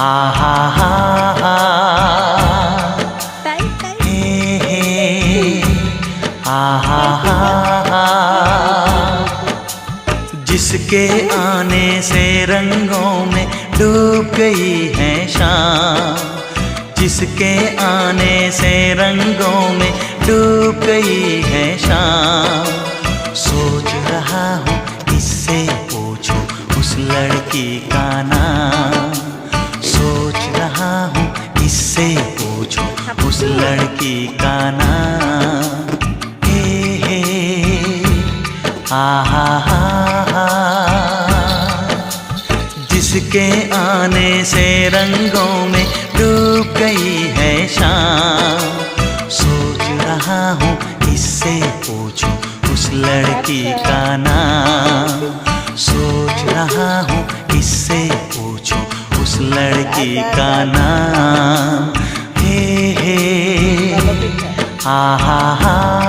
आहा हा हा हे हे आहा हा हा। जिसके आने से रंगों में डूब गई है शाम, जिसके आने से रंगों में डूब गई है शाम। सोच रहा हूँ किससे पूछो उस लड़की का नाम, सोच रहा हूँ किससे पूछो उस लड़की का नाम। हे हे आहा हा हा। जिसके आने से रंगों में डूब गई है शाम। सोच रहा हूँ किससे पूछूं उस लड़की का नाम, सोच रहा हूँ किससे पूछूं उस लड़की का नाम। हे हे आहा हा।